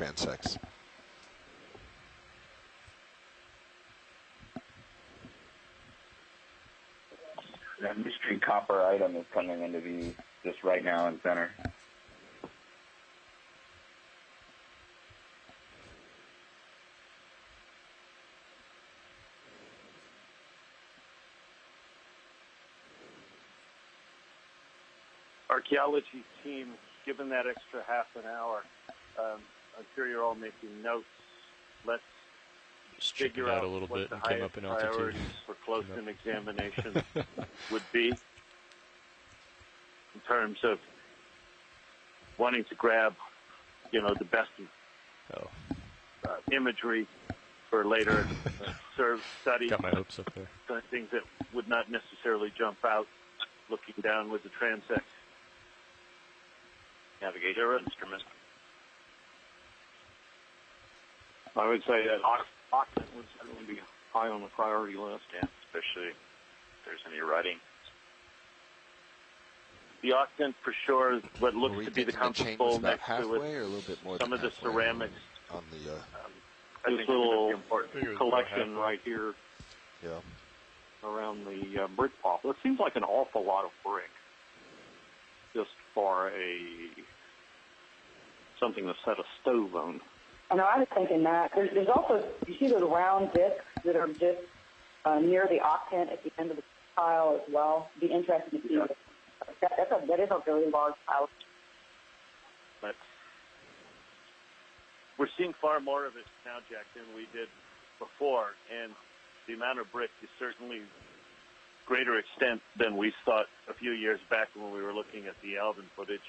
transects. That mystery copper item is coming into view just right now in center. Archaeology team, given that extra half an hour, I'm sure you're all making notes. Let's Just figure out out a little what bit the and came up highest in altitude. priorities for close-in examination would be in terms of wanting to grab, the best imagery for later study. Got my hopes up there. Things that would not necessarily jump out looking down with the transect. Navigator instrument. I would say that octant would certainly be high on the priority list. Yeah, especially if there's any writing. The octant for sure, what looks to be the compass bowl next to it. Or a little bit more some than of the halfway ceramics. On the this little collection right here around the brick pop. It seems like an awful lot of brick just for something to set a stove on. I know, I was thinking that. There's also, you see those round discs that are just near the octant at the end of the tile as well. It'd be interesting to see. That is a really large tile. But we're seeing far more of it now, Jack, than we did before, and the amount of brick is certainly greater extent than we thought a few years back when we were looking at the Alvin footage.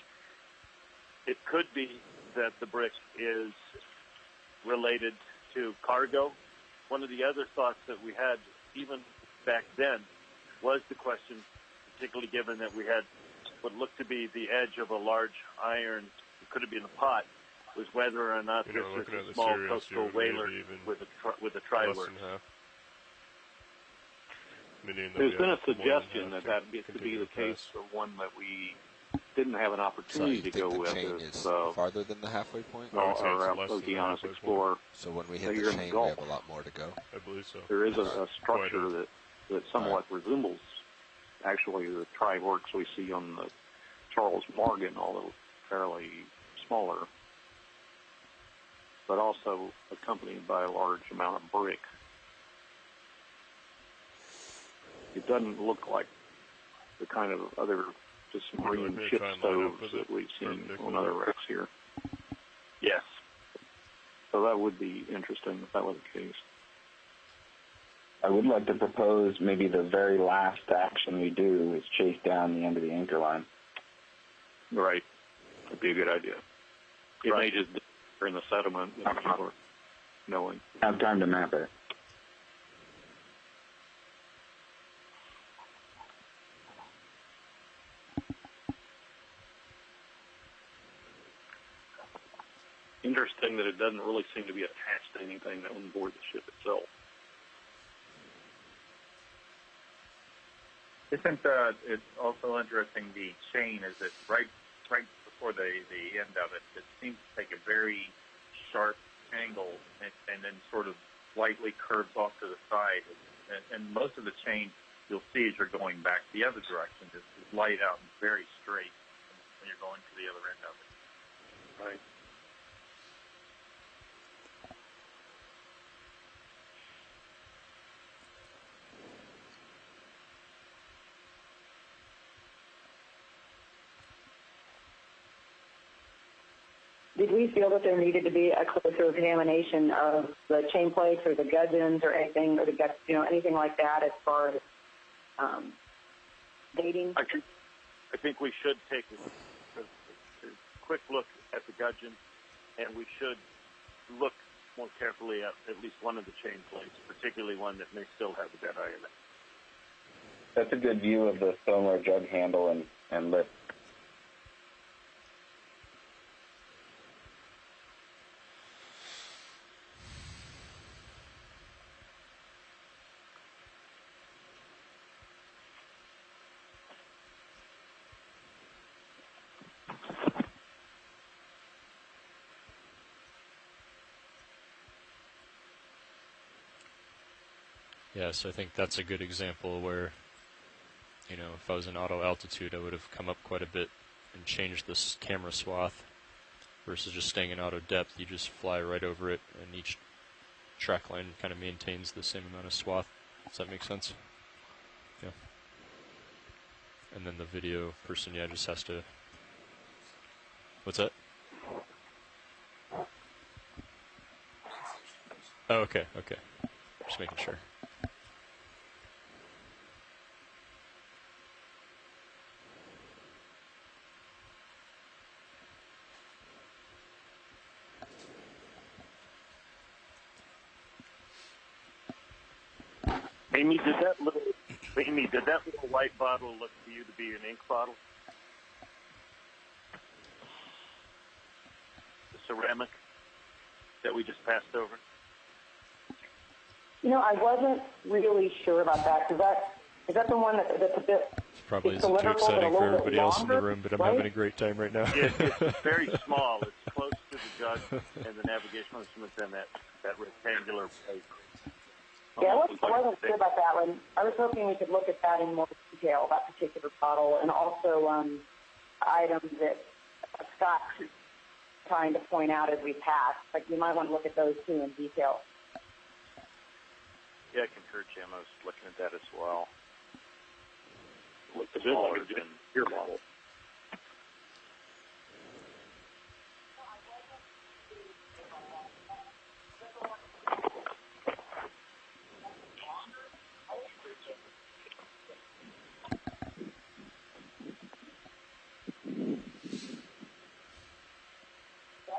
It could be that the brick is related to cargo. One of the other thoughts that we had even back then was the question, particularly given that we had what looked to be the edge of a large iron, it could have been a pot, was whether or not this is a small coastal whaler with a tri-work. There's been a suggestion that could be the case for one that we didn't have an opportunity to go with. The chain is farther than the halfway point? Around Okeanos Explorer. So when we hit the chain, we have a lot more to go. I believe so. There is a structure that somewhat resembles actually the tri-works we see on the Charles Morgan, although fairly smaller, but also accompanied by a large amount of brick. It doesn't look like the kind of other just marine ship stoves that we've seen on other wrecks here. Yes. So that would be interesting if that were the case. I would like to propose maybe the very last action we do is chase down the end of the anchor line. Right. That'd be a good idea. It may just disappear in the sediment that people are knowing. Have time to map it. Interesting that it doesn't really seem to be attached to anything on board the ship itself. Isn't it's also interesting the chain is that right before the end of it, it seems to take a very sharp angle and then sort of slightly curves off to the side. And most of the chain you'll see as you're going back the other direction is laid out very straight when you're going to the other end of it. Right. Did we feel that there needed to be a closer examination of the chain plates or the gudgeons or anything, or anything like that as far as dating? I think we should take a quick look at the gudgeon, and we should look more carefully at least one of the chain plates, particularly one that may still have a dead eye in it. That's a good view of the sonar jug handle and lip. Yeah, so I think that's a good example where, you know, if I was in auto altitude, I would have come up quite a bit and changed this camera swath versus just staying in auto depth. You just fly right over it, and each track line kind of maintains the same amount of swath. Does that make sense? Yeah. And then the video person, yeah, just has to... What's that? Oh, okay, okay. Just making sure. Amy, did that little white bottle look to you to be an ink bottle? The ceramic that we just passed over? You know, I wasn't really sure about that, because is that the one that's a bit... Probably isn't too exciting for everybody else in the room, but I'm having a great time right now. Yeah, it's very small. It's close to the jug and the navigational instruments and that rectangular plate. Yeah, I wasn't sure about that one. I was hoping we could look at that in more detail, that particular bottle, and also items that Scott's trying to point out as we pass. Like, you might want to look at those, too, in detail. Yeah, I concur, Jim. I was looking at that as well. Looks a bit like a beer bottle.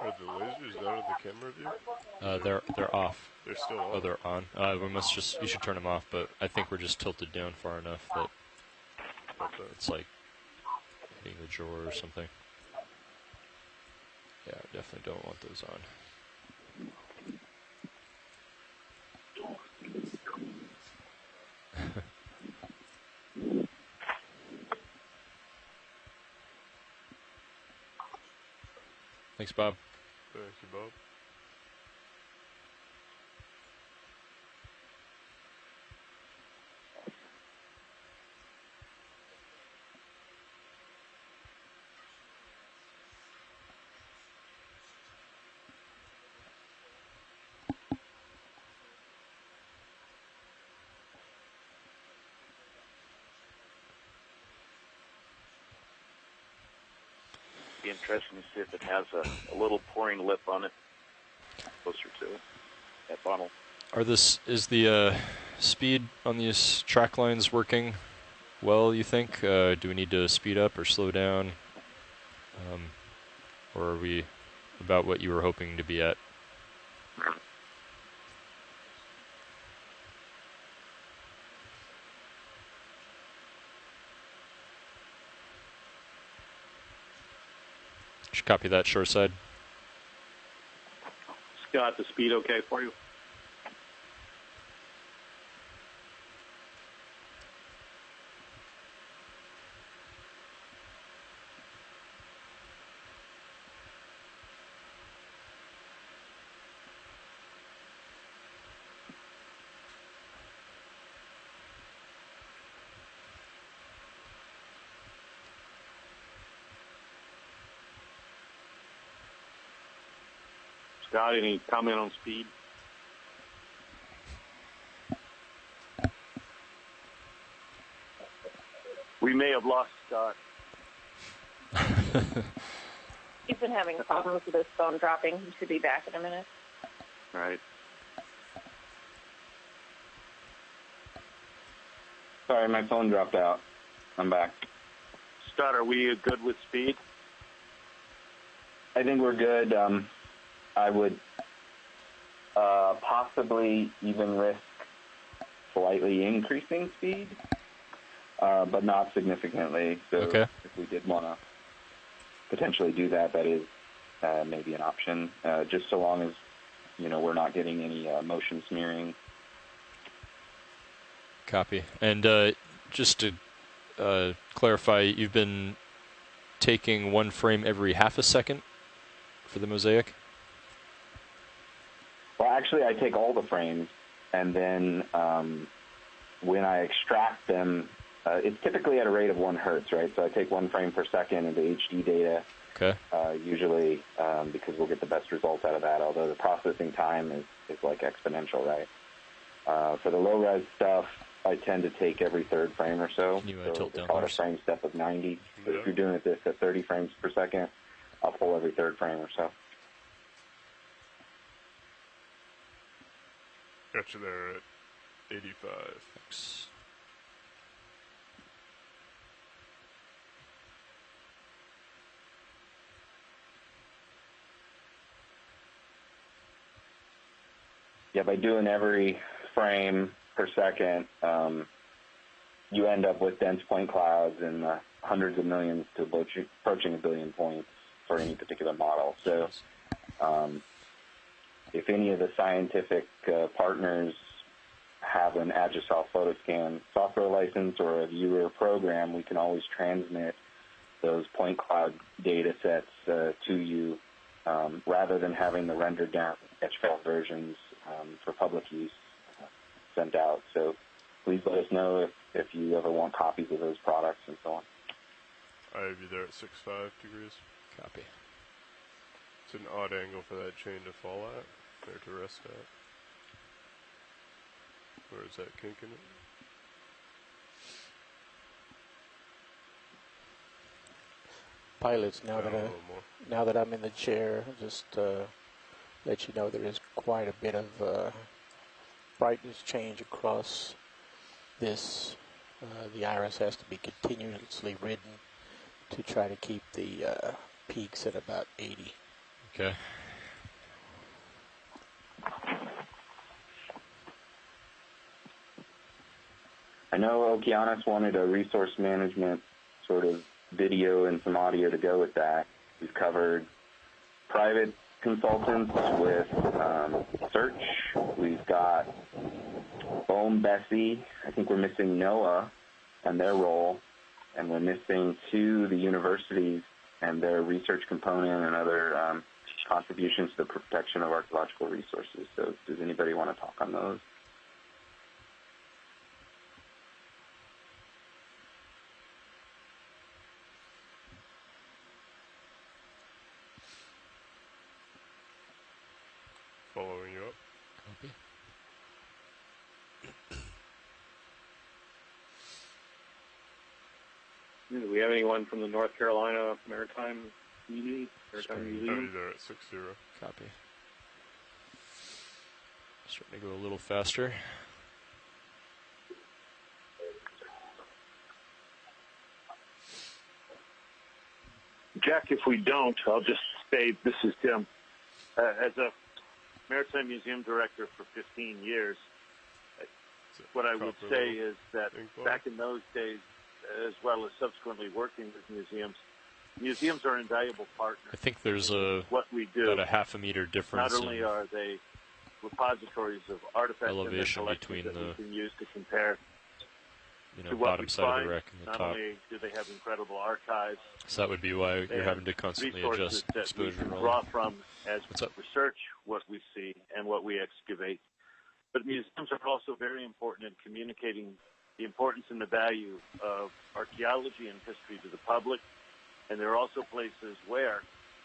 Are the lasers out of the camera view? They're off. They're still on. Oh, they're on. You should turn them off, but I think we're just tilted down far enough that it's like hitting the drawer or something. Yeah, I definitely don't want those on. Thanks, Bob. Thank you, Bob. Be interesting to see if it has a little pouring lip on it, closer to it, that bottle. Is the speed on these track lines working well, you think? Do we need to speed up or slow down? Or are we about what you were hoping to be at? Should copy that, shore side. Scott, the speed okay for you? Scott, any comment on speed? We may have lost Scott. He's been having problems with his phone dropping. He should be back in a minute. Right. Sorry, my phone dropped out. I'm back. Scott, are we good with speed? I think we're good. I would possibly even risk slightly increasing speed, but not significantly. So okay. If we did want to potentially do that, that is maybe an option, just so long as, you know, we're not getting any motion smearing. Copy. And just to clarify, you've been taking one frame every half a second for the mosaic? Well, actually, I take all the frames, and then when I extract them, it's typically at a rate of 1 hertz, right? So I take 1 frame per second into HD data, usually because we'll get the best results out of that, although the processing time is like exponential, right? For the low-res stuff, I tend to take every 3rd frame or so. So we call it a frame step of 90. So if you're doing this at 30 frames per second, I'll pull every 3rd frame or so. Got you there at 85. Thanks. Yeah, by doing every frame per second, you end up with dense point clouds in hundreds of millions to approaching a billion points for any particular model. So if any of the scientific partners have an Agisoft PhotoScan software license or a viewer program, we can always transmit those point cloud data sets to you rather than having the rendered down etch file versions for public use sent out. So please let us know if you ever want copies of those products and so on. I have you there at 65 degrees. Copy. It's an odd angle for that chain to fall at, or to rest at. Where is that kink in it? Pilots, now that I'm in the chair, just let you know there is quite a bit of brightness change across this. The iris has to be continuously ridden to try to keep the peaks at about 80. Okay. I know Okeanos wanted a resource management sort of video and some audio to go with that. We've covered private consultants with search. We've got Bohm Bessie. I think we're missing NOAA and their role, and we're missing the universities and their research component and other contributions to the protection of archaeological resources. So does anybody want to talk on those? Following you up. Copy. Do we have anyone from the North Carolina Maritime Community? Maritime Museum? There at 60. Copy. Starting to go a little faster. Jack, if we don't, I'll just say this is Tim. As a Maritime Museum Director for 15 years, what I would say is that back in those days, as well as subsequently working with museums are invaluable partners. I think there's what we do, about a half a meter difference. Not only are they repositories of artifacts elevation and between that the we can use to compare to bottom side of the wreck and the not top. only do they have incredible archives, So that would be why you're having to constantly adjust exposure. We can draw from as we research what we see and what we excavate. But museums are also very important in communicating the importance and the value of archaeology and history to the public. And there are also places where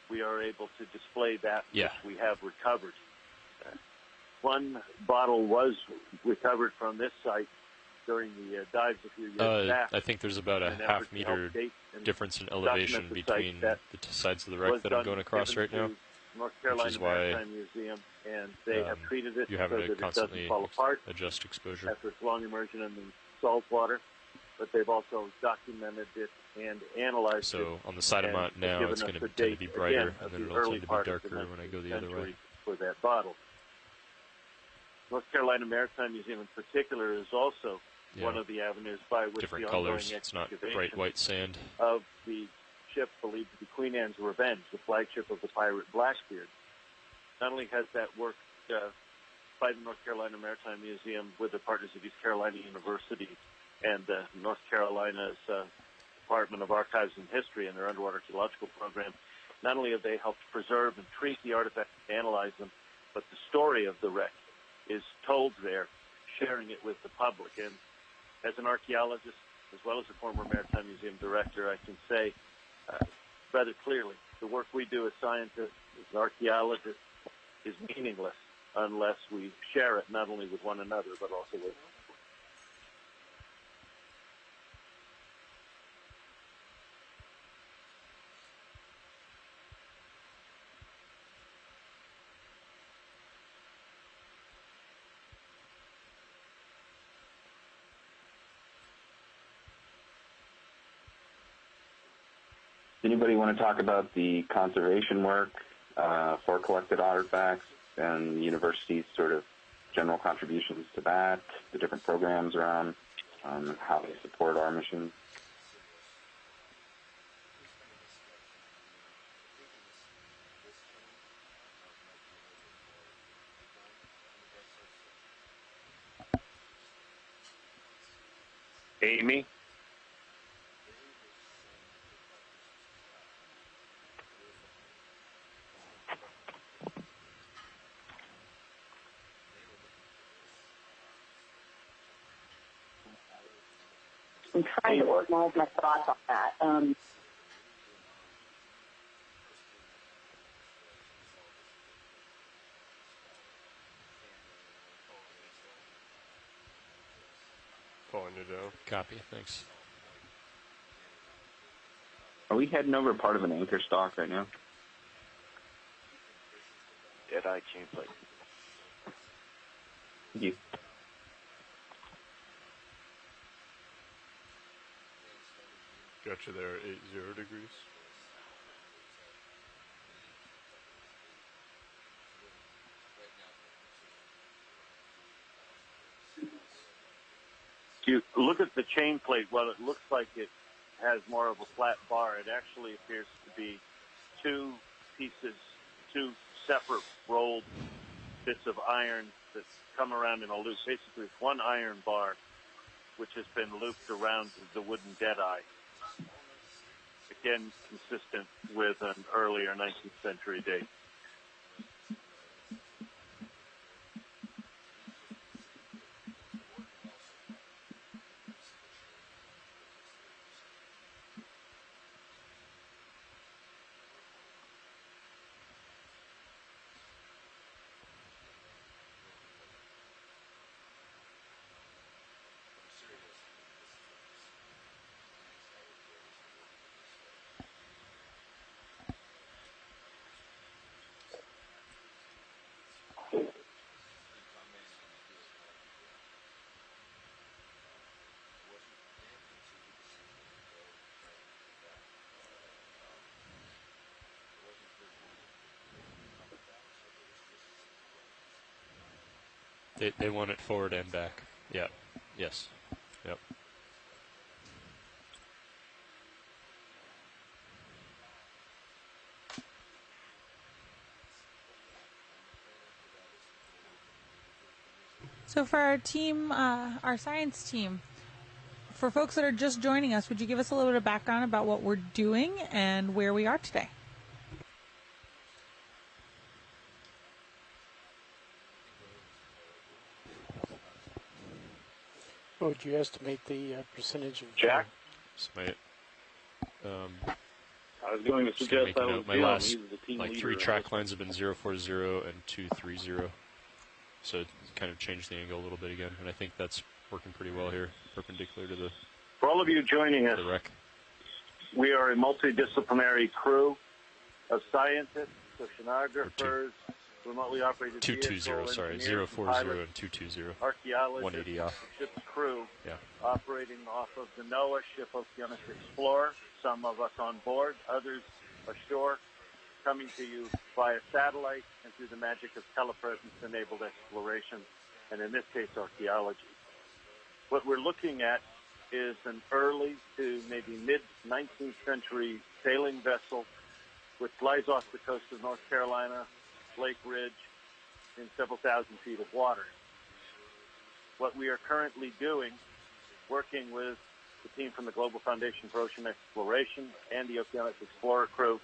we are able to display that which we have recovered. One bottle was recovered from this site during the dives a few years back. I think there's about a half meter difference in elevation between the sides of the wreck that I'm going across right now, North Carolina which is why Maritime Museum, and they have treated it you're so having that to it doesn't constantly fall apart adjust exposure. after its long immersion in the salt water. But they've also documented it and analyzed it. So on the side I'm on now, it's going to tend to be brighter, and then it'll tend to be darker when I go the other way. For that bottle. North Carolina Maritime Museum in particular is also one of the avenues by which different the colors. ongoing It's not excavation bright white sand. of the ship believed to be Queen Anne's Revenge, the flagship of the pirate Blackbeard. Not only has that work by the North Carolina Maritime Museum with the partners of East Carolina University and North Carolina's Department of Archives and History and their underwater archaeological program, not only have they helped preserve and treat the artifacts and analyze them, but the story of the wreck is told there, sharing it with the public. And as an archaeologist, as well as a former Maritime Museum director, I can say rather clearly, the work we do as scientists, as archaeologists, is meaningless unless we share it not only with one another, but also with Anybody want to talk about the conservation work for collected artifacts and the university's sort of general contributions to that, the different programs around how they support our mission? Amy? I'm trying to organize my thoughts on that. Pulling you down. Copy, thanks. Are we heading over part of an anchor stock right now? Dead-eye chain plate. Thank you. Gotcha there, 80 degrees. If you look at the chain plate, while it looks like it has more of a flat bar, it actually appears to be two pieces, two separate rolled bits of iron that come around in a loop. Basically, it's one iron bar which has been looped around the wooden deadeye. Again, consistent with an earlier 19th century date. They want it forward and back. Yeah. Yes. Yep. So for our team, our science team, for folks that are just joining us, would you give us a little bit of background about what we're doing and where we are today? What would you estimate the percentage of... Jack? Estimate. I was going to suggest that was my Jim. last, He's the team like, leader. 3 track lines have been 040 and 230. So it kind of changed the angle a little bit again, and I think that's working pretty well here, perpendicular to the... For all of you joining us, wreck. We are a multidisciplinary crew of scientists, oceanographers, remotely operated 220, sorry, 040 and 220. Archaeologists, 180 off. ship's crew, yeah. Operating off of the NOAA ship Okeanos Explorer, some of us on board, others ashore, coming to you via satellite and through the magic of telepresence-enabled exploration, and in this case, archaeology. What we're looking at is an early to maybe mid-19th century sailing vessel which lies off the coast of North Carolina, Lake Ridge, in several thousand feet of water. What we are currently doing, working with the team from the Global Foundation for Ocean Exploration and the Okeanos Explorer crew,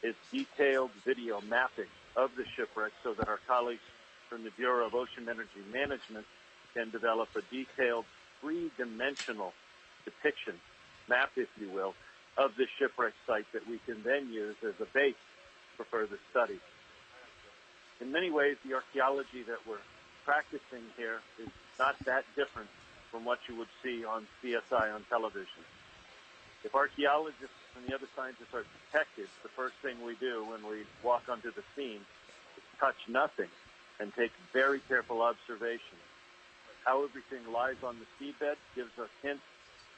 is detailed video mapping of the shipwreck so that our colleagues from the Bureau of Ocean Energy Management can develop a detailed three-dimensional depiction, map, if you will, of the shipwreck site that we can then use as a base for further study. In many ways, the archaeology that we're practicing here is not that different from what you would see on CSI on television. If archaeologists and the other scientists are detectives, the first thing we do when we walk onto the scene is touch nothing and take very careful observation. How everything lies on the seabed gives us hints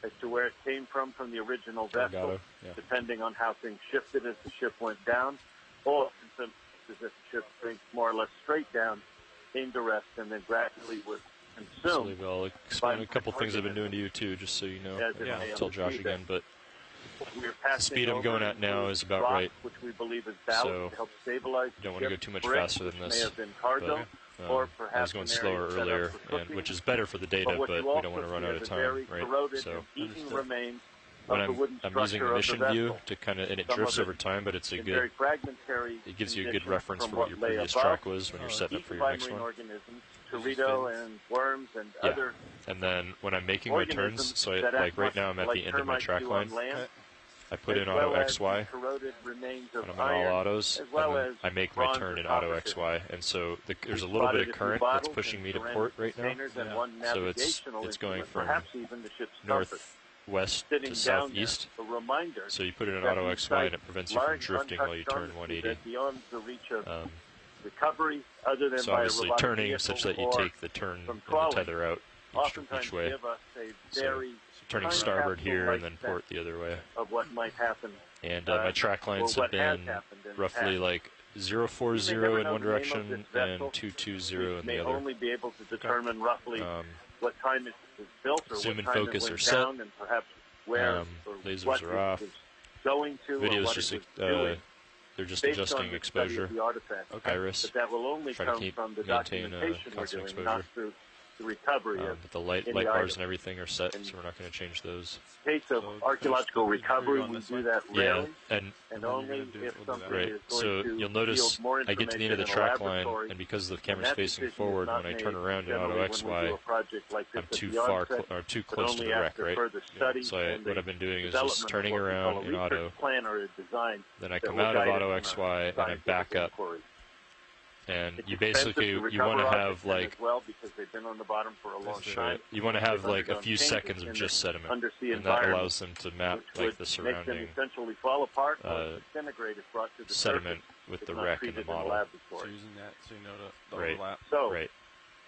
as to where it came from the original vessel, depending on how things shifted as the ship went down, or in some cases, if the ship went more or less straight down, came to rest, and then gradually was consumed. I'll explain a couple things I've been doing to you, too, just so you know. I'll tell Josh again, but the speed I'm going at now is about right, which we believe is balanced to help stabilize don't want to go too much faster than this. Or I was going slower earlier, which is better for the data, but we don't want to run out of time, right? So when I'm using the mission view to kind of, and it drifts over time, but it's a good, it gives you a good reference for what your previous track was when you're setting up for your next one. And worms and other. And then when I'm making my turns, so like right now I'm at the end of my track line, I put in auto XY, and I'm in all autos, and then I make my turn in auto XY, and so there's a little bit of current that's pushing me to port right now, so it's going from northwest to southeast, so you put it in auto XY and it prevents you from drifting while you turn 180. So obviously turning such that you take the turn and the tether out each way. So turning starboard here and then port the other way. Of what might happen. And my track lines have been roughly like 040 in one direction and 220 in the other. Only be able to determine roughly what time it was built or zoom what and time focus it went are set. down and perhaps where lasers what are off. Going to Videos just they're just adjusting exposure. Iris. But that will only try come to from the maintain documentation we're constant doing, not exposure. through the recovery of but the light bars and everything are set, so we're not going to change those. In case of archaeological recovery, we do that rarely, and only if something right. is going So to you'll notice more I get to the end of the information track in a line, laboratory, and because the camera's that facing decision is forward, not when I made turn around in generally auto when we do XY, a project like this I'm at too the far onset, or too but close to only the wreck, after right? further study So and what the I've been doing is development just of turning what we around call a in auto. research plan or a design Then I that come will out of guide auto us in XY and I back up. inquiry. And It's you expensive basically to you want to recover have objects like as well because they've been on the bottom for a long time. you want to have They've like a undergone few changes seconds in of the just sediment, undersea and that environment, allows them to map which like would the make surrounding them essentially fall apart or disintegrate if brought to the sediment surface. with It's the not wreck in the treated model. laboratory. Using that so you know the Right. overlap. So Right.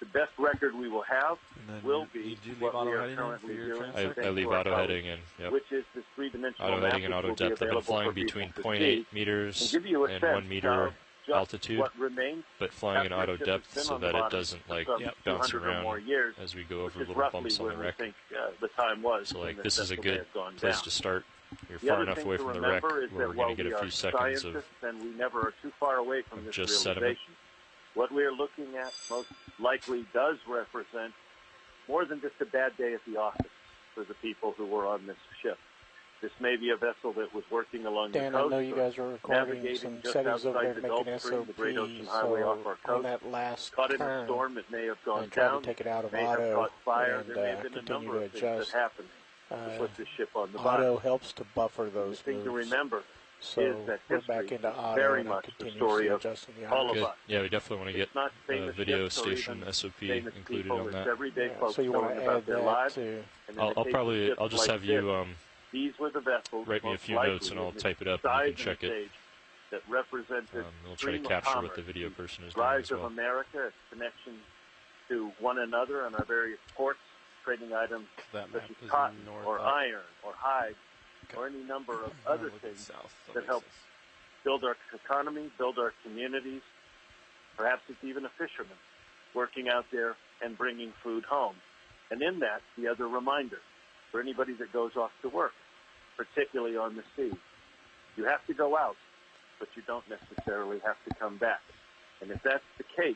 the best record we will have will be you leave what auto we are heading in currently for your doing. transect? I leave to our auto colors, heading in, yep. which is this three-dimensional Auto map, heading and which auto will be depth. I've been available flying for people between to 0.8 see meters and give you a and sense 1 meter of just altitude, what remains but flying in after auto a ship depth has been so on the that it bottom doesn't for like some bounce 200 or more around years, as we go which over is little roughly bumps on the when we wreck. think the time was. So when like the this is a vessel may good have gone place down. to start. You're The far other enough thing away to from the wreck remember is where that we're while going to get we a are few seconds of scientists and we never are too far away from this just realization, sediment. what we are looking at most likely does represent more than just a bad day at the office for the people who were on this ship. This may be a vessel that was working along Dan, the coast. I know you guys are recording navigating some just settings over outside there the making Gulf Stream, the Great SOP, Ocean Highway off our so on coast. that last Caught in a turn, storm, it may have gone and try down. to take it out of may have auto caught fire. and There may have been a continue number to of things that adjust. happened to put the ship on the Auto bottom. helps to buffer those The thing to moves. remember So is that we're history back into is auto very and I'm much the continuously story of adjusting the all auto. of Good. us. Yeah, we definitely want to It's not get famous video ships or station even SOP famous included people. on It's that. everyday folks so you want telling to about add their that lives. to... And in the I'll case probably of ships just like have you this, these were the vessels write me a most few likely notes and I'll in the type it up and size you can check and it. stage that represented We'll try to stream of capture what commerce, the video person is doing rise as well. of America, its connection to one another and our various ports, trading items such as cotton or iron or hide or any number of other things that help build our economy, build our communities. Perhaps it's even a fisherman working out there and bringing food home. And in that, the other reminder for anybody that goes off to work, particularly on the sea. You have to go out, but you don't necessarily have to come back. And if that's the case,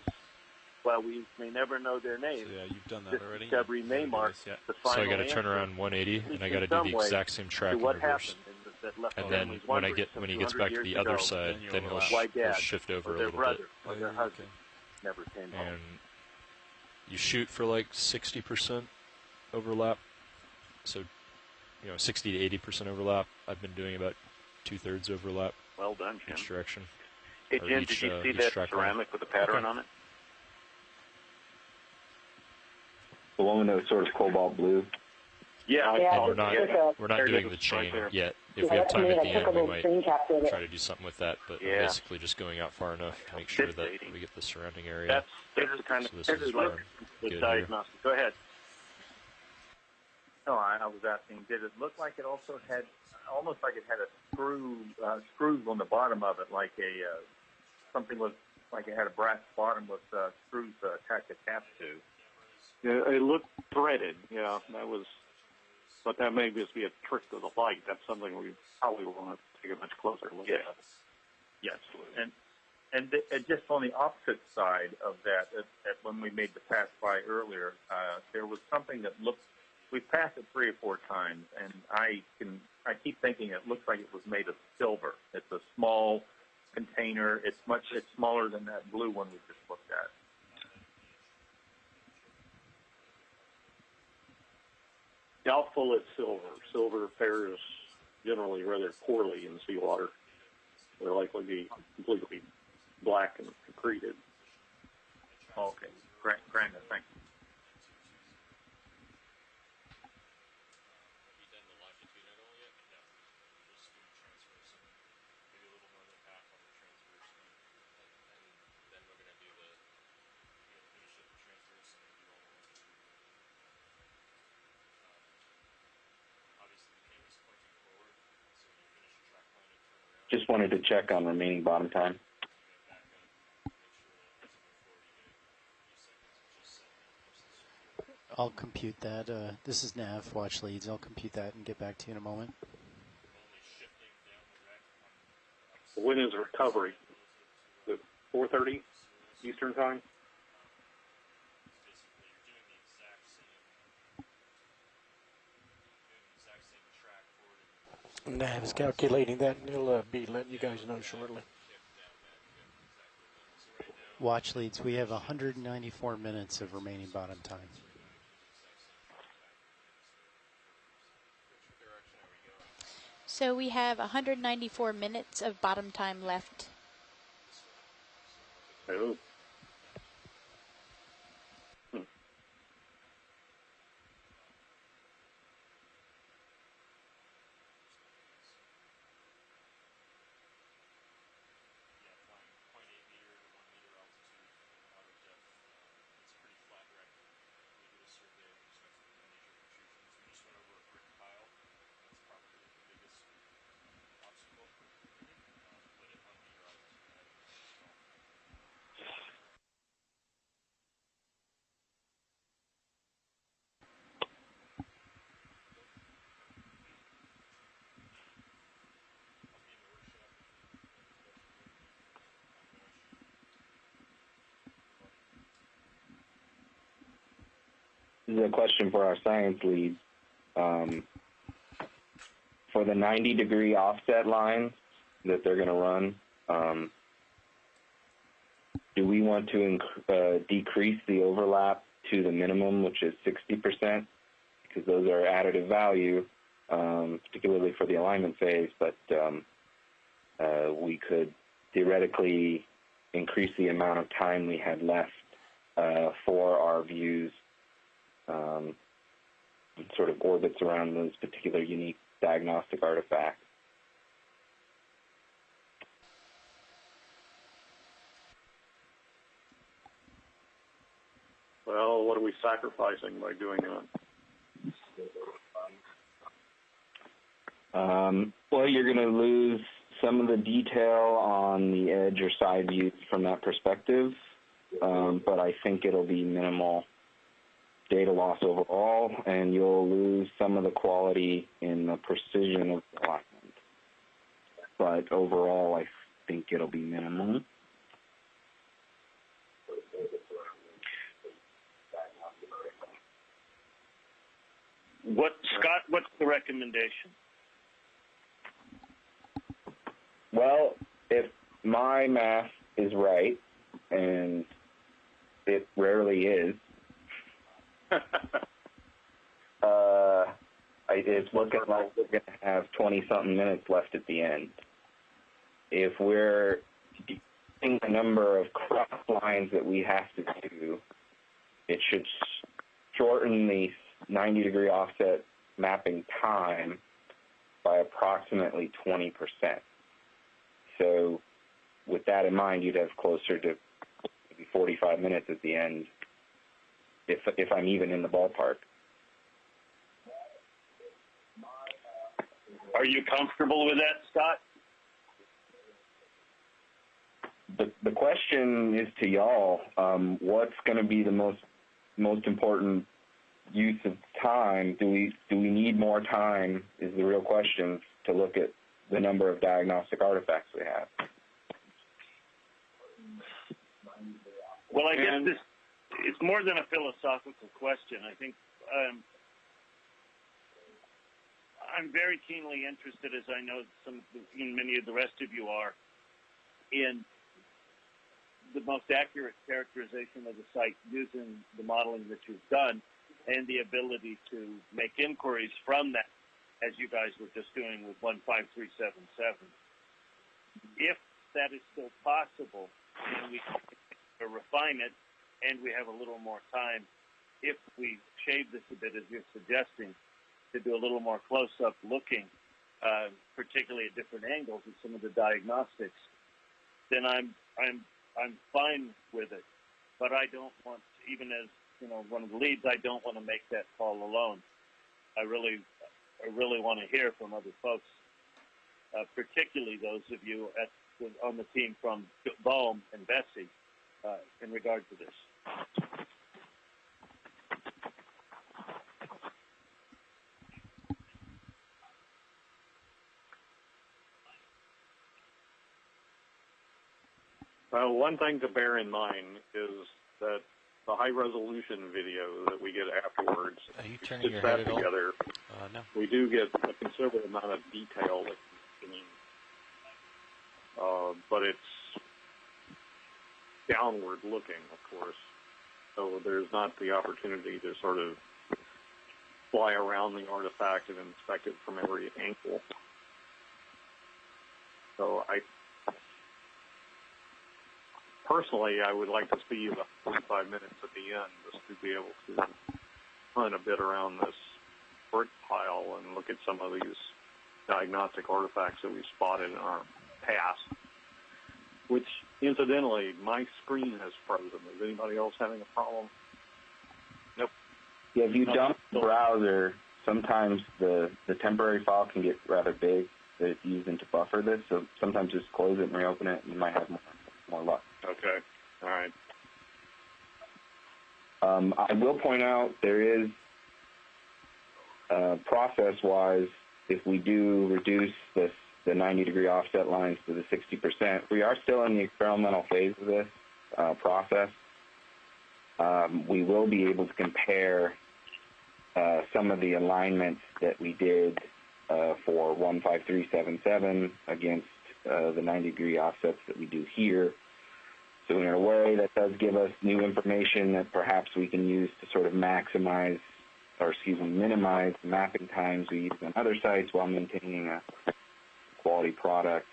while we may never know their names, you've done that this already. discovery may mark the final So I got to turn answer, around 180 and I in got to do some the way, exact same track to in what reverse. happened that left And our then families when wondering he some gets 200 back to years the other ago, side, then why he'll Dad shift over or a their little brother bit. or their husband never came home. And you shoot for like 60% overlap. So, 60 to 80% overlap. I've been doing about 2/3 overlap. Well done, Jim. Each direction. Hey, Jim, did you see that ceramic with the pattern on it? The one that was sort of cobalt blue. Yeah, we're not doing the chain yet. If we have time at the end, we might try to do something with that. But we're basically just going out far enough to make sure that we get the surrounding area. This is kind of the diagnostic. Go ahead. No, I was asking, did it look like it also had, almost like it had a screws on the bottom of it, like something with, like it had a brass bottom with screws attached to caps to? Yeah, it looked threaded. Yeah, but that may just be a trick of the light. That's something we probably want to take a much closer look at. Yes, and just on the opposite side of that, when we made the pass by earlier, there was something that looked. We passed it 3 or 4 times, and I keep thinking it looks like it was made of silver. It's a small container. It's smaller than that blue one we just looked at. Doubtful it's silver. Silver fares generally rather poorly in seawater. They're likely to be completely black and accreted. Okay, granted, thank you. Just wanted to check on remaining bottom time. I'll compute that. This is Nav, watch leads. I'll compute that and get back to you in a moment. When is the recovery? The 4:30 Eastern time? Nav is calculating that, and he'll be letting you guys know shortly. Watch leads. We have 194 minutes of remaining bottom time. So we have 194 minutes of bottom time left. Oh. This is a question for our science lead. For the 90-degree offset lines that they're going to run, do we want to decrease the overlap to the minimum, which is 60%? Because those are additive value, particularly for the alignment phase, but we could theoretically increase the amount of time we had left for our views sort of orbits around those particular unique diagnostic artifacts. Well, what are we sacrificing by doing that? Well, you're going to lose some of the detail on the edge or side views from that perspective, but I think it'll be minimal data loss overall, and you'll lose some of the quality in the precision of the alignment. But overall, I think it'll be minimal. Scott, what's the recommendation? Well, if my math is right, and it rarely is, It's looking like we're going to have 20-something minutes left at the end. If we're decreasing the number of cross lines that we have to do, it should shorten the 90-degree offset mapping time by approximately 20%. So with that in mind, you'd have closer to maybe 45 minutes at the end, if I'm even in the ballpark. Are you comfortable with that, Scott? The question is to y'all, what's going to be the most important use of time? Do we need more time is the real question to look at the number of diagnostic artifacts we have. Well, I guess it's more than a philosophical question. I think I'm very keenly interested, as I know many of the rest of you are, in the most accurate characterization of the site using the modeling that you've done and the ability to make inquiries from that, as you guys were just doing with 15377. If that is still possible, then we can refine it, and we have a little more time if we shave this a bit, as you're suggesting, to do a little more close-up looking, particularly at different angles at some of the diagnostics. Then I'm fine with it, but I don't want, even as one of the leads, I don't want to make that call alone. I really want to hear from other folks, particularly those of you on the team from Bohm and Bessie, in regard to this. Well, one thing to bear in mind is that the high-resolution video that we get afterwards, are you turning your head at all? Together, no. We do get a considerable amount of detail that you need, but it's downward looking, of course, so there's not the opportunity to sort of fly around the artifact and inspect it from every angle. So personally, I would like to see about 45 minutes at the end just to be able to run a bit around this brick pile and look at some of these diagnostic artifacts that we spotted in our past, which, incidentally, my screen has frozen. Is anybody else having a problem? Nope. Yeah, if you dump the browser, sometimes the temporary file can get rather big that it's using to buffer this, so sometimes just close it and reopen it, and you might have more luck. Okay. All right. I will point out there is, process-wise, if we do reduce the 90-degree offset lines to the 60%, we are still in the experimental phase of this process. We will be able to compare some of the alignments that we did for 15377 against the 90-degree offsets that we do here. So in a way, that does give us new information that perhaps we can use to sort of minimize the mapping times we use on other sites while maintaining a quality product.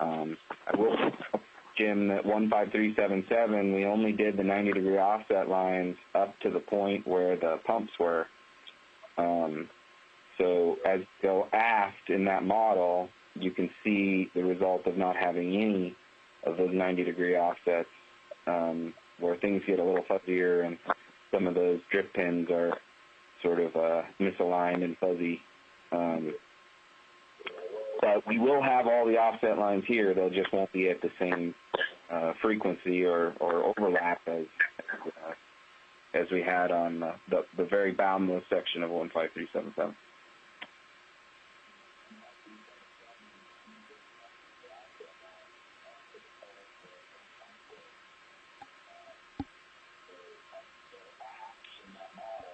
I will point out, Jim, that 15377, we only did the 90-degree offset lines up to the point where the pumps were. So as you go aft in that model, you can see the result of not having any of those 90-degree offsets, where things get a little fuzzier and some of those drip pins are sort of misaligned and fuzzy. But we will have all the offset lines here. They just won't be at the same frequency or overlap as we had on the very boundless section of 15377.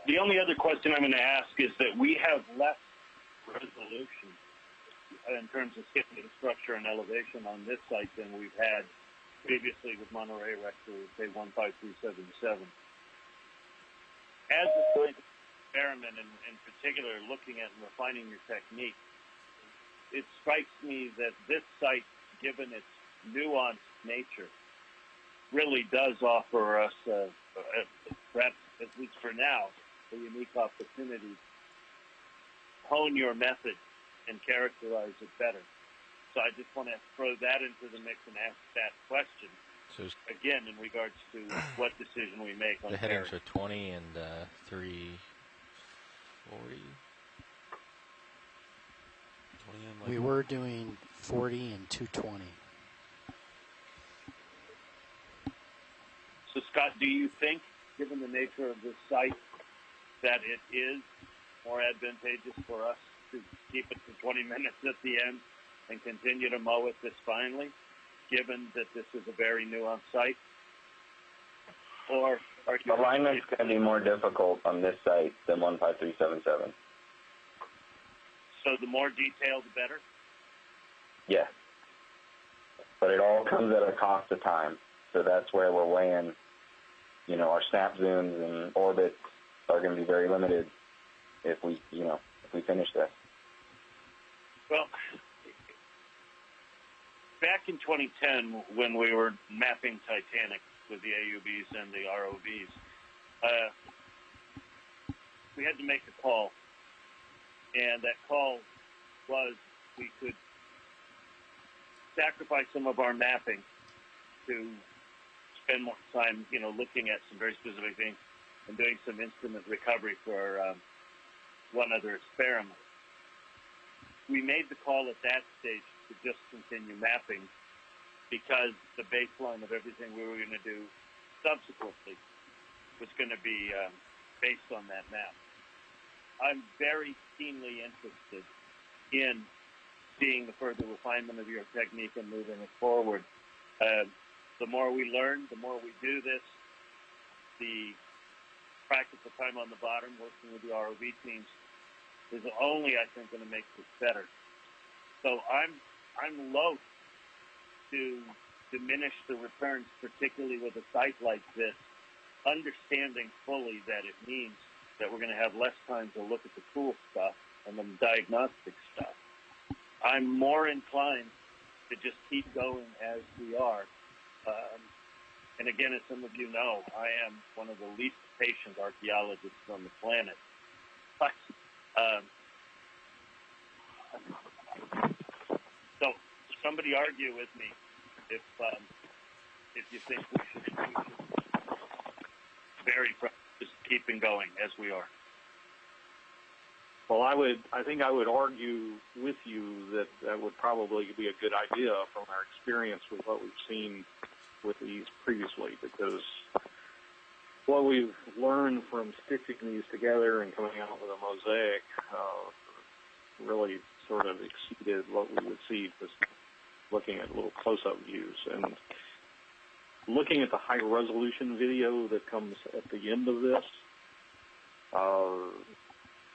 The only other question I'm going to ask is that we have less resolution in terms of skipping the structure and elevation on this site than we've had previously with Monterey Rector, say 15377. As the scientists experiment, and in particular looking at and refining your technique, it strikes me that this site, given its nuanced nature, really does offer us, perhaps at least for now, a unique opportunity to hone your method and characterize it better. So I just want to throw that into the mix and ask that question. So again, in regards to what decision we make on the headings pairing. are 20 and 340. We were doing 40 and 220. So, Scott, do you think, given the nature of this site, that it is more advantageous for us to keep it to 20 minutes at the end and continue to mow it this finely, given that this is a very nuanced site? Or are you... Alignment's going to be more difficult on this site than 15377. So the more detailed, the better? Yeah. But it all comes at a cost of time. So that's where we're weighing, our snap zooms and orbits are going to be very limited if we finish this. Well, back in 2010, when we were mapping Titanic with the AUVs and the ROVs, we had to make a call. And that call was we could sacrifice some of our mapping to spend more time, looking at some very specific things and doing some instrument recovery for one other experiment. We made the call at that stage to just continue mapping because the baseline of everything we were going to do subsequently was going to be based on that map. I'm very keenly interested in seeing the further refinement of your technique and moving it forward. The more we learn, the more we do this, the practical time on the bottom, working with the ROV teams, is only, I think, going to make this better. So I'm loath to diminish the returns, particularly with a site like this, understanding fully that it means that we're going to have less time to look at the cool stuff and the diagnostic stuff. I'm more inclined to just keep going as we are. And again, as some of you know, I am one of the least patient archaeologists on the planet. But, so somebody argue with me if you think we should vary from just keeping going as we are. Well, I think I would argue with you that would probably be a good idea from our experience with what we've seen with these previously, because what we've learned from stitching these together and coming out with a mosaic really sort of exceeded what we would see just looking at little close-up views. And looking at the high-resolution video that comes at the end of this,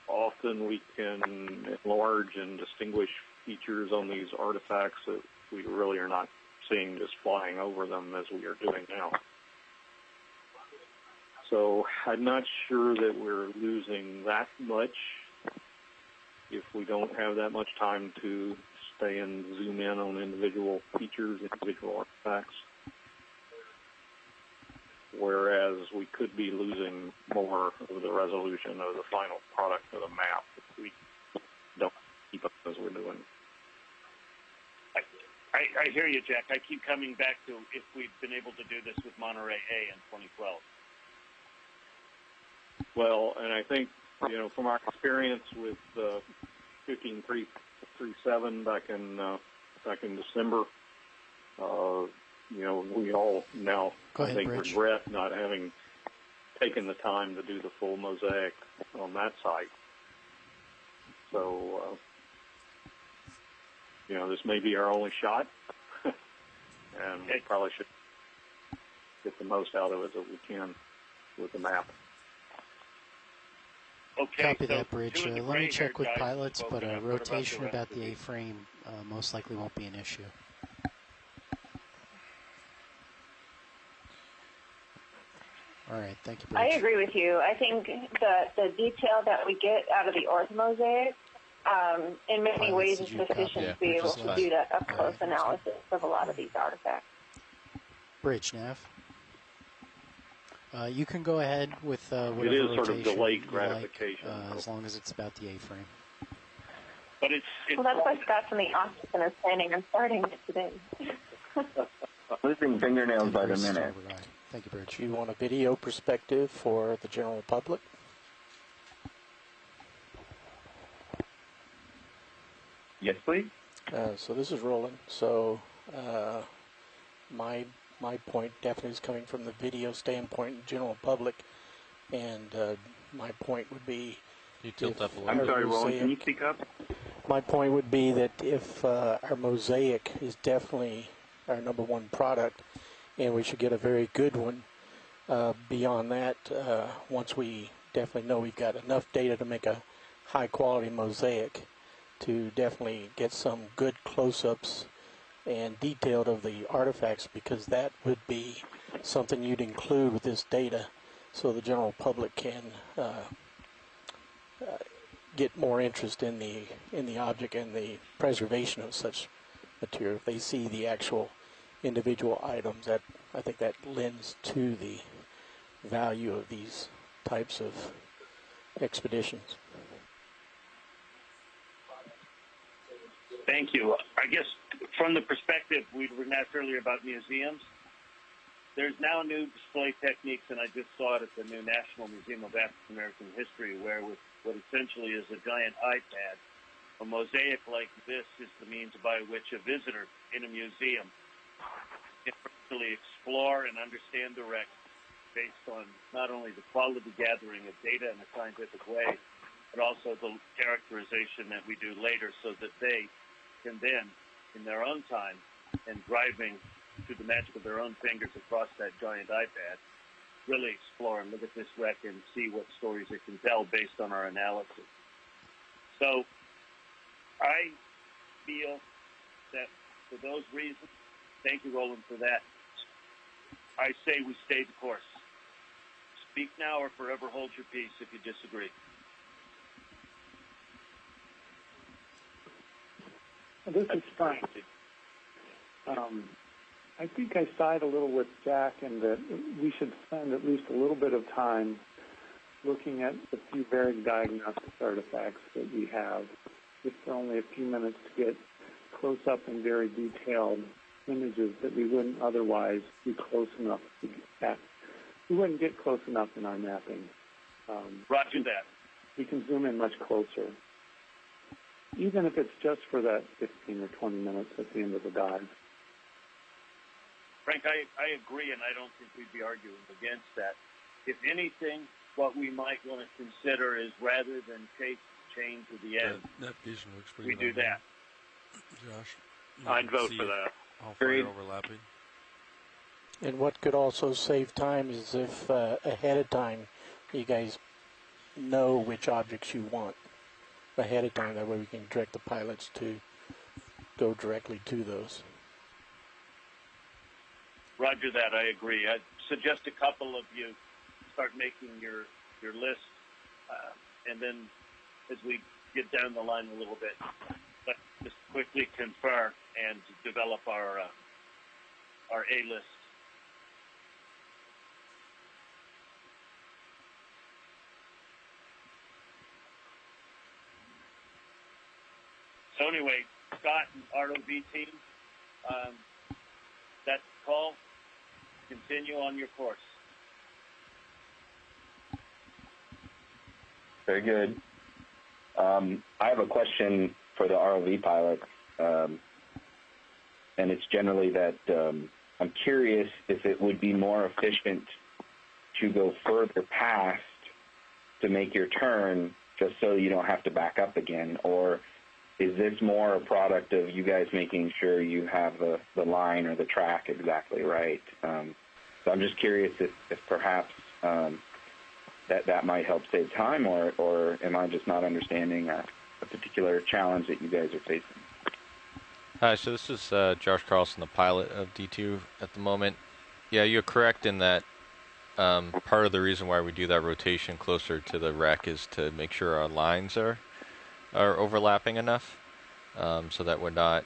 often we can enlarge and distinguish features on these artifacts that we really are not seeing just flying over them as we are doing now. So I'm not sure that we're losing that much if we don't have that much time to stay and zoom in on individual features, individual artifacts. Whereas we could be losing more of the resolution of the final product of the map if we don't keep up as we're doing. I hear you, Jack. I keep coming back to if we've been able to do this with Monterey A in 2012. Well, and I think, from our experience with 15337 back in December, we all now, I think, regret not having taken the time to do the full mosaic on that site. So, this may be our only shot, and we probably should get the most out of it that we can with the map. Okay, Copy that, Bridge. Let me check with pilots, but rotation about the A-frame most likely won't be an issue. All right, thank you, I Bridge. agree with you. I think the detail that we get out of the Orth mosaic, in many ways, is sufficient to be able to do that up-close analysis of a lot of these artifacts. Bridge, Nav. You can go ahead with whatever It is sort of rotation delayed you gratification. like, as long as it's about the A-frame. But it's well, that's why Scott's in the office and is planning on starting it today. Losing fingernails by the minute. Thank you, Bridge. Do you want a video perspective for the general public? Yes, please. So this is rolling. So my point definitely is coming from the video standpoint in general public, and my point would be. You tilt up a little. I'm sorry, Roland. Can you speak up? My point would be that if our mosaic is definitely our number one product, and we should get a very good one. Beyond that, once we definitely know we've got enough data to make a high-quality mosaic, to definitely get some good close-ups and detailed of the artifacts, because that would be something you'd include with this data so the general public can get more interest in the object and the preservation of such material. If they see the actual individual items, that I think that lends to the value of these types of expeditions. Thank you. I guess from the perspective we were asked earlier about museums, there's now new display techniques, and I just saw it at the new National Museum of African American History, where with what essentially is a giant iPad, a mosaic like this is the means by which a visitor in a museum can really explore and understand the wreck based on not only the quality gathering of data in a scientific way, but also the characterization that we do later, so that they can then, in their own time, and driving through the magic of their own fingers across that giant iPad, really explore and look at this wreck and see what stories it can tell based on our analysis. So I feel that for those reasons, thank you, Roland, for that, I say we stay the course. Speak now or forever hold your peace if you disagree. This is Frank. I think I side a little with Jack in that we should spend at least a little bit of time looking at the few varied diagnostic artifacts that we have, just for only a few minutes to get close-up and very detailed images that we wouldn't otherwise be close enough to get. We wouldn't get close enough in our mapping. Roger that. We can zoom in much closer, even if it's just for that 15 or 20 minutes at the end of the dive. Frank, I agree, and I don't think we'd be arguing against that. If anything, what we might want to consider is rather than take the chain to the end, that vision looks pretty we do that. Josh, I'd vote for that. How far you're overlapping. And what could also save time is if ahead of time you guys know which objects you want ahead of time. That way we can direct the pilots to go directly to those. Roger that, I agree. I'd suggest a couple of you start making your list, and then as we get down the line a little bit, let's just quickly confer and develop our A list. So anyway, Scott and ROV team, that's the call. Continue on your course. Very good. I have a question for the ROV pilot, and it's generally that I'm curious if it would be more efficient to go further past to make your turn just so you don't have to back up again, or is this more a product of you guys making sure you have the line or the track exactly right? So I'm just curious if perhaps that might help save time, or am I just not understanding a particular challenge that you guys are facing? Hi, so this is Josh Carlson, the pilot of D2 at the moment. Yeah, you're correct in that part of the reason why we do that rotation closer to the wreck is to make sure our lines are overlapping enough, so that we're not,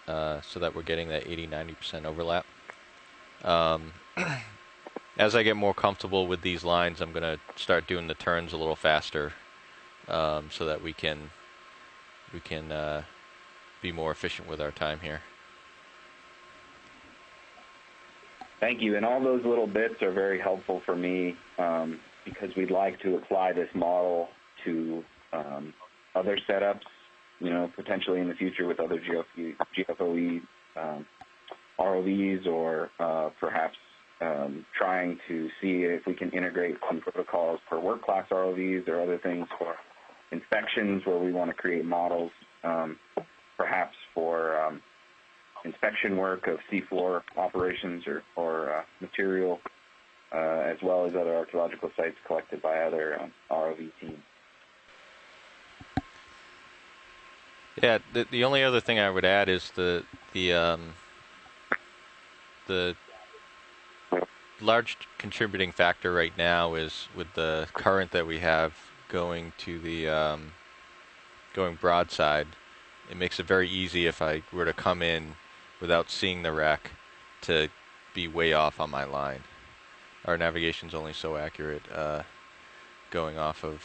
so that we're getting that 80-90% overlap. As I get more comfortable with these lines, I'm going to start doing the turns a little faster, so that we can be more efficient with our time here. Thank you. And all those little bits are very helpful for me, because we'd like to apply this model to other setups, potentially in the future with other GFOE ROVs, or perhaps trying to see if we can integrate some protocols for work class ROVs or other things for inspections where we want to create models, perhaps for inspection work of seafloor operations or material, as well as other archaeological sites collected by other ROV teams. Yeah, the only other thing I would add is the large contributing factor right now is with the current that we have going to the going broadside. It makes it very easy if I were to come in without seeing the wreck to be way off on my line. Our navigation's only so accurate going off of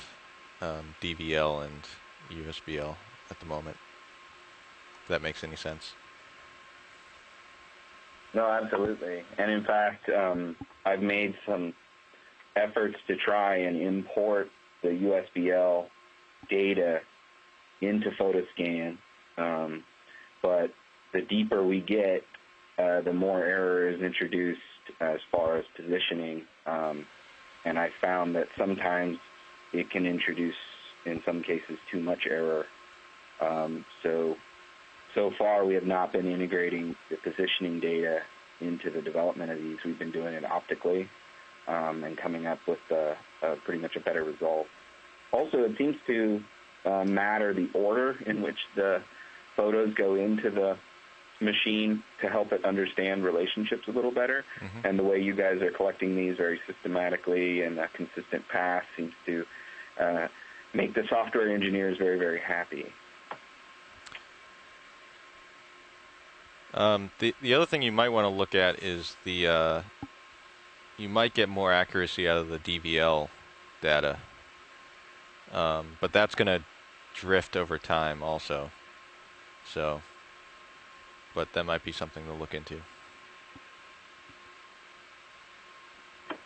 DVL and USBL at the moment. If that makes any sense. No, absolutely. And in fact, I've made some efforts to try and import the USBL data into PhotoScan, but the deeper we get, the more error is introduced as far as positioning, and I found that sometimes it can introduce, in some cases, too much error. So far, we have not been integrating the positioning data into the development of these. We've been doing it optically and coming up with pretty much a better result. Also, it seems to matter the order in which the photos go into the machine to help it understand relationships a little better. Mm-hmm. And the way you guys are collecting these very systematically and a consistent path seems to make the software engineers very, very happy. The other thing you might want to look at is you might get more accuracy out of the DVL data, but that's going to drift over time also. So, but that might be something to look into.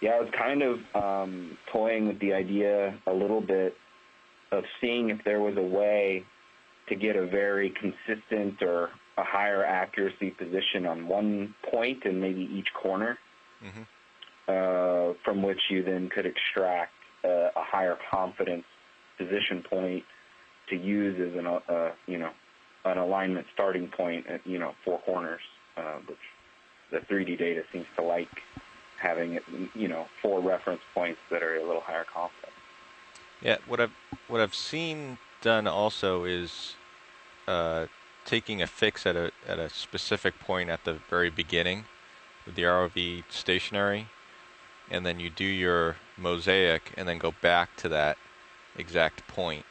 Yeah, I was kind of toying with the idea a little bit of seeing if there was a way to get a very consistent or a higher accuracy position on one point and maybe each corner, mm-hmm. From which you then could extract a higher confidence position point to use as an alignment starting point at 4 corners, which the 3D data seems to like having 4 reference points that are a little higher confidence. Yeah, what I've seen done also is taking a fix at a specific point at the very beginning with the ROV stationary, and then you do your mosaic and then go back to that exact point.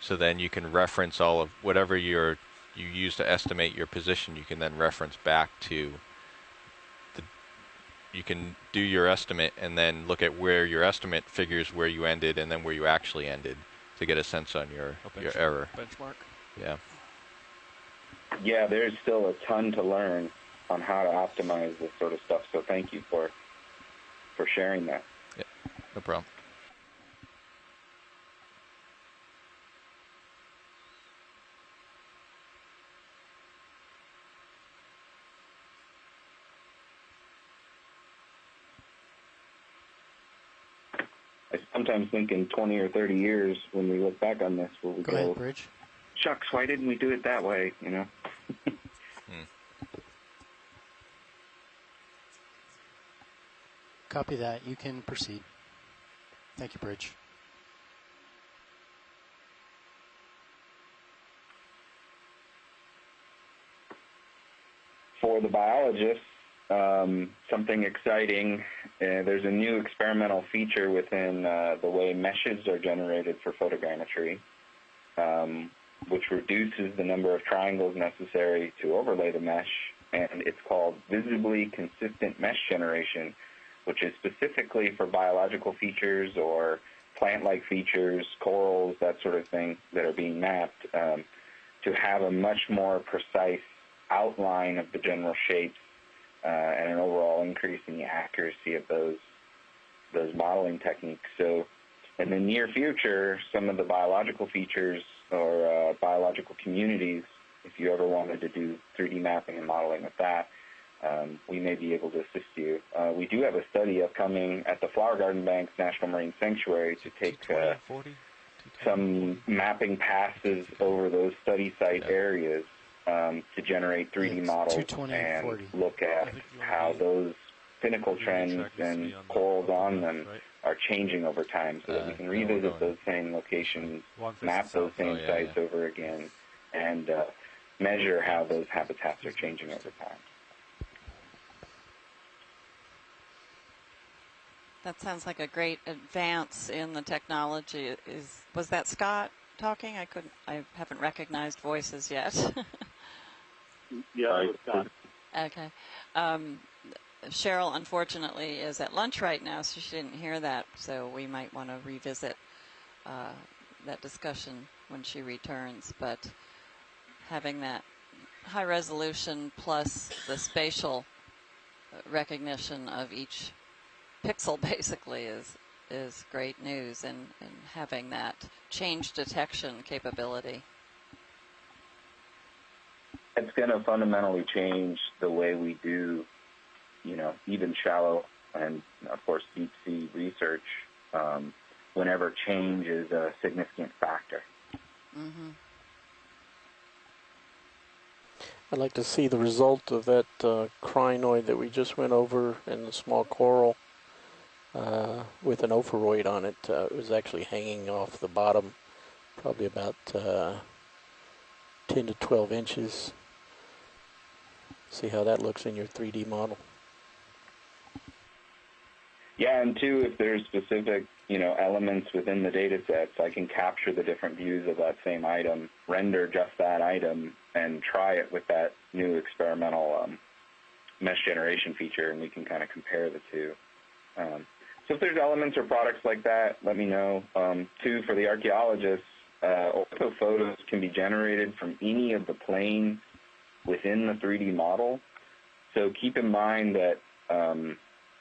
So then you can reference all of whatever you use to estimate your position. You can then reference back to you can do your estimate and then look at where your estimate figures where you ended and then where you actually ended to get a sense on your error. Benchmark. Yeah. Yeah, there's still a ton to learn on how to optimize this sort of stuff, so thank you for sharing that. Yeah, no problem. I sometimes think in 20 or 30 years when we look back on this, will we go ahead, Bridge. Shucks, why didn't we do it that way, Copy that. You can proceed. Thank you, Bridge. For the biologists, something exciting. There's a new experimental feature within the way meshes are generated for photogrammetry, which reduces the number of triangles necessary to overlay the mesh, and it's called visibly consistent mesh generation, which is specifically for biological features or plant-like features, corals, that sort of thing that are being mapped, to have a much more precise outline of the general shapes and an overall increase in the accuracy of those modeling techniques. So in the near future, some of the biological features or biological communities, if you ever wanted to do 3D mapping and modeling with that, we may be able to assist you. We do have a study upcoming at the Flower Garden Banks National Marine Sanctuary to take some mapping passes over those study site areas to generate 3D models and look at how those pinnacle trends and corals on them are changing over time, so that we can revisit those same locations, map those same sites over again, and measure how those habitats are changing over time. That sounds like a great advance in the technology. Was that Scott talking? I haven't recognized voices yet. Yeah, it was Scott. Okay. Cheryl, unfortunately, is at lunch right now, so she didn't hear that. So we might want to revisit that discussion when she returns. But having that high resolution plus the spatial recognition of each pixel basically is great news, and having that change detection capability. It's going to fundamentally change the way we do, even shallow and, of course, deep sea research whenever change is a significant factor. Mm-hmm. I'd like to see the result of that crinoid that we just went over in the small coral with an ophiroid on it. It was actually hanging off the bottom, probably about 10 to 12 inches. See how that looks in your 3D model. Yeah, and two, if there's specific, elements within the data sets, I can capture the different views of that same item, render just that item, and try it with that new experimental mesh generation feature, and we can kind of compare the two. So if there's elements or products like that, let me know. Two, for the archaeologists, ortho photos can be generated from any of the planes within the 3D model. So keep in mind that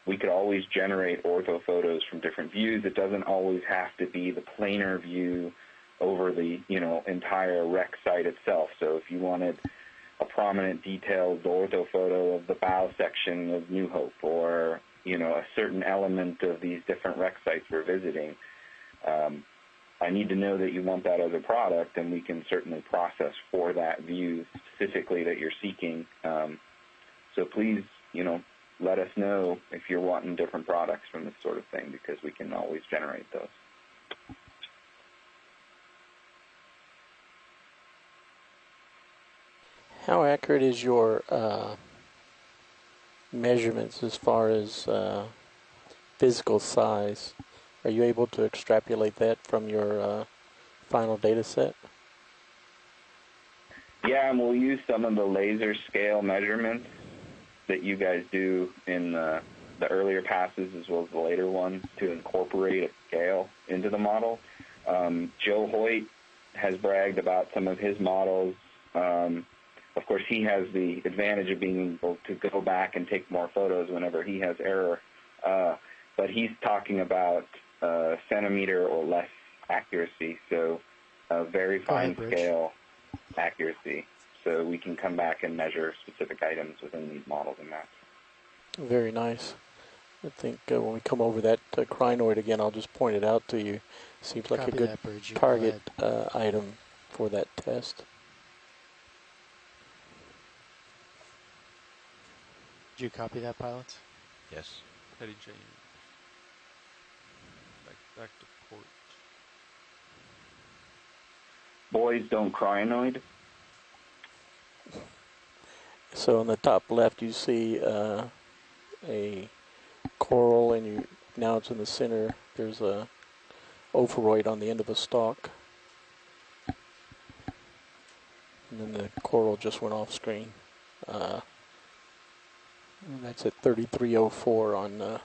we could always generate ortho photos from different views. It doesn't always have to be the planar view over the entire wreck site itself. So if you wanted a prominent detailed ortho photo of the bow section of New Hope, or a certain element of these different wreck sites we're visiting, I need to know that you want that as a product, and we can certainly process for that view specifically that you're seeking. So please, let us know if you're wanting different products from this sort of thing, because we can always generate those. How accurate is your measurements as far as physical size? Are you able to extrapolate that from your final data set? Yeah, and we'll use some of the laser scale measurements that you guys do in the earlier passes as well as the later ones to incorporate a scale into the model. Joe Hoyt has bragged about some of his models. Of course, he has the advantage of being able to go back and take more photos whenever he has error. But he's talking about centimeter or less accuracy, so very fine scale accuracy. So we can come back and measure specific items within these models and maps. Very nice. I think when we come over that crinoid again, I'll just point it out to you. Seems like a good target item for that test. Did you copy that, pilots? Yes. Eddie Jane. Back to port. Boys don't crinoid. So on the top left, you see a coral and now it's in the center, there's a ophiroid on the end of the stalk. And then the coral just went off screen. That's at 3304 on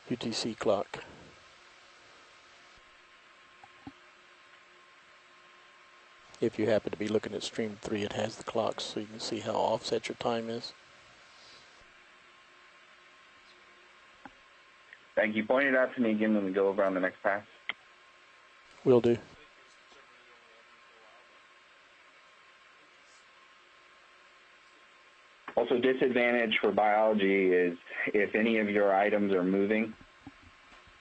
UTC clock. If you happen to be looking at stream 3, it has the clocks so you can see how offset your time is. Thank you. Point it out to me again when we go over on the next pass. Will do. Also, disadvantage for biology is if any of your items are moving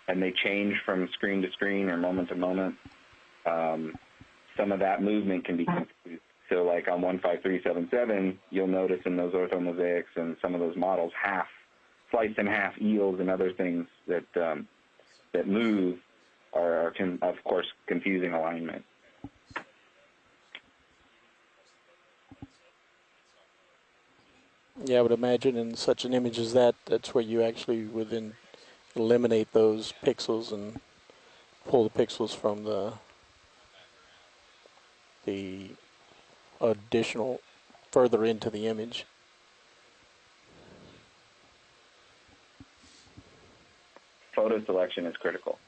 and they change from screen to screen or moment to moment, some of that movement can be confused. So like on 15377, you'll notice in those orthomosaics and some of those models, slice in half eels and other things that that move are of course confusing alignment. Yeah, I would imagine in such an image as that, that's where you actually would then eliminate those pixels and pull the pixels from the additional further into the image. Photo selection is critical.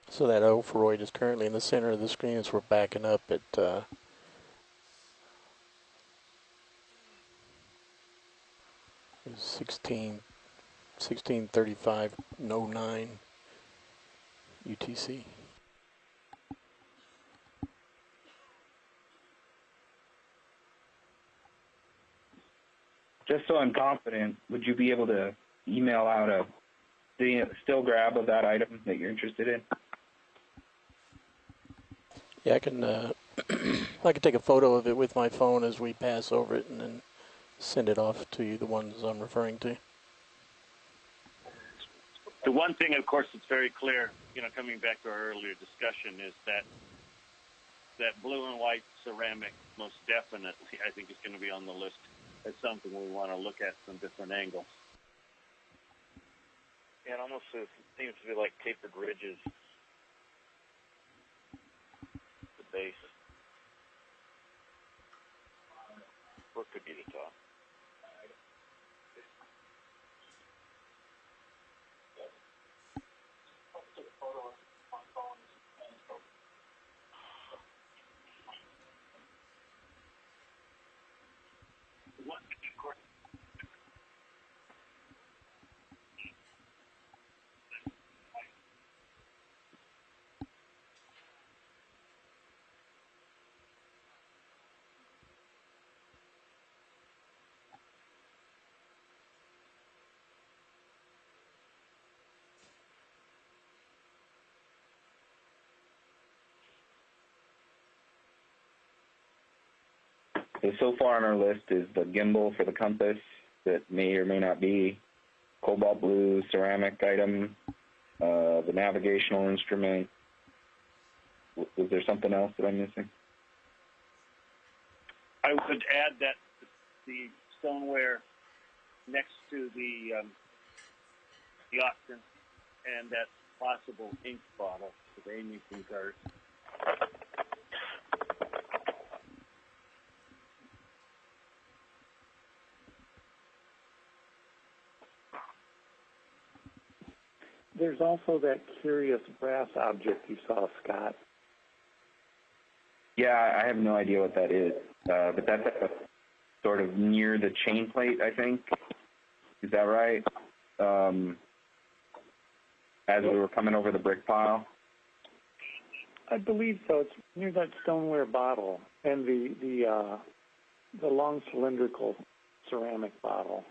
So that ophiroid is currently in the center of the screen as we're backing up at 16:35:09 UTC. Just so I'm confident, would you be able to email out a still grab of that item that you're interested in? Yeah, I can I can take a photo of it with my phone as we pass over it and then send it off to you, the ones I'm referring to. The one thing, of course, that's very clear, coming back to our earlier discussion, is that blue and white ceramic most definitely, I think, is going to be on the list as something we want to look at from different angles. Yeah, it almost seems to be like tapered ridges. The base. Or it could be the top. So far on our list is the gimbal for the compass that may or may not be, cobalt blue ceramic item, the navigational instrument. Was there something else that I'm missing? I would add that the stoneware next to the octane and that possible ink bottle with Amy's card. There's also that curious brass object you saw, Scott. Yeah, I have no idea what that is, but that's sort of near the chain plate, I think. Is that right? As we were coming over the brick pile. I believe so. It's near that stoneware bottle and the long cylindrical ceramic bottle.